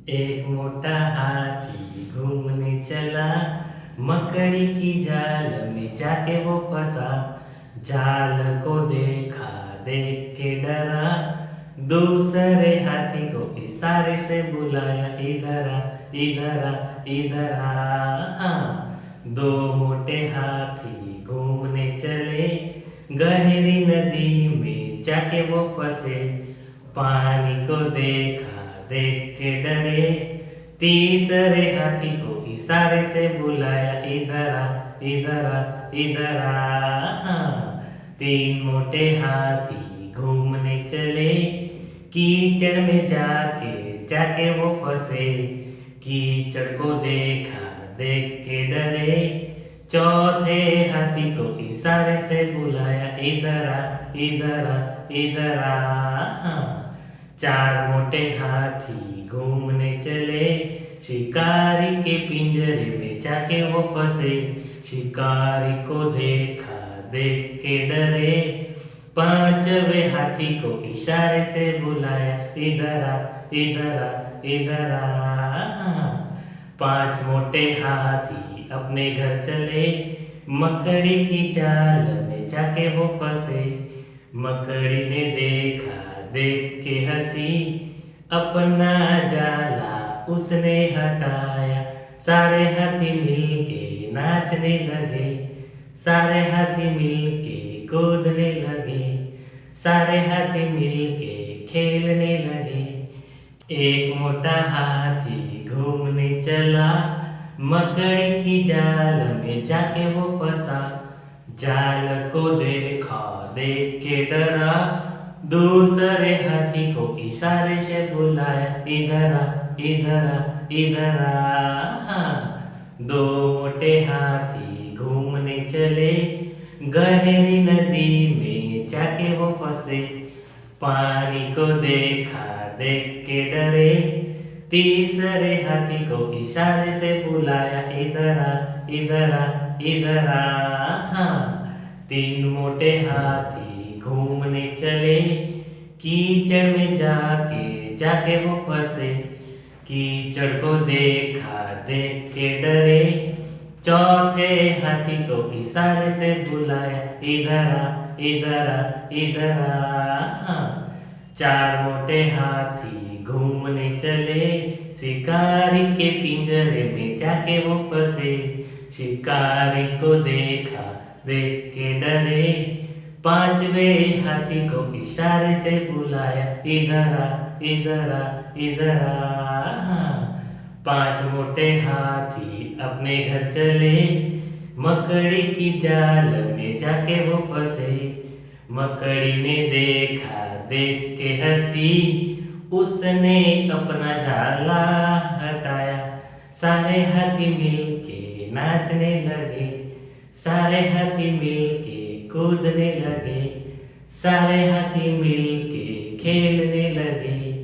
एक मोटा हाथी घूमने चला, मकड़ी की जाल में जाके वो फंसा। जाल को देखा, देख के डरा, दूसरे हाथी को इशारे से बुलाया, इधर आ, इधर आ, इधर आ। हाँ, दो मोटे हाथी घूमने चले, गहरी नदी में जाके वो फंसे। पानी को देखा, देख के डरे, तीसरे हाथी को इशारे से बुलाया, इधर आ, इधर आ, इधर आ। हाँ, तीन मोटे हाथी घूमने चले, कीचड़ में जाके जाके वो फंसे। कीचड़ को देखा, देख के डरे, चौथे हाथी को इशारे से बुलाया, इधर आ, इधर आ, इधर आ। हाँ, चार मोटे हाथी घूमने चले, शिकारी के पिंजरे में जाके वो फंसे। शिकारी को देखा, देख के डरे, पांचवे हाथी को इशारे से बुलाया, इधर आ, इधर आ, इधर आ। पांच मोटे हाथी अपने घर चले, मकड़ी की जाल में जाके वो फंसे। मकड़ी ने देखा, देख के हंसी, अपना जाला उसने हटाया। सारे हाथी मिलके नाचने लगे, सारे हाथी मिलके कूदने लगे, सारे हाथी मिलके खेलने लगे। एक मोटा हाथी घूमने चला, मकड़ी की जाल में जाके वो फंसा। जाल को देखा, देख के डरा, दूसरे हाथी को इशारे से बुलाया, इधर आ, इधर आ, इधर आ। हाँ, दो मोटे हाथी घूमने चले, गहरी नदी में जाके वो फंसे। पानी को देखा, देख के डरे, तीसरे हाथी को इशारे से बुलाया, इधर आ, इधर आ, इधर आ। हाँ, तीन मोटे हाथी घूमने चले, कीचड़ में जाके जाके वो फंसे। कीचड़ को देखा, देख के डरे, चौथे हाथी को इशारे से बुलाया, इधर आ, इधर आ, इधर आ। हाँ, चार मोटे हाथी घूमने चले, शिकारी के पिंजरे में जाके वो फंसे। शिकारी को देखा, देख के डरे, पांचवे हाथी को इशारे से बुलाया, इधर आ, इधर आ, इधर आ। हाँ, पांच मोटे हाथी अपने घर चले, मकड़ी की जाल में जाके वो फंसे। मकड़ी ने देखा, देख के हंसी, उसने अपना जाला हटाया। सारे हाथी मिलके नाचने लगे, सारे हाथी मिलके कूदने लगे, सारे हाथी मिलके खेलने लगे।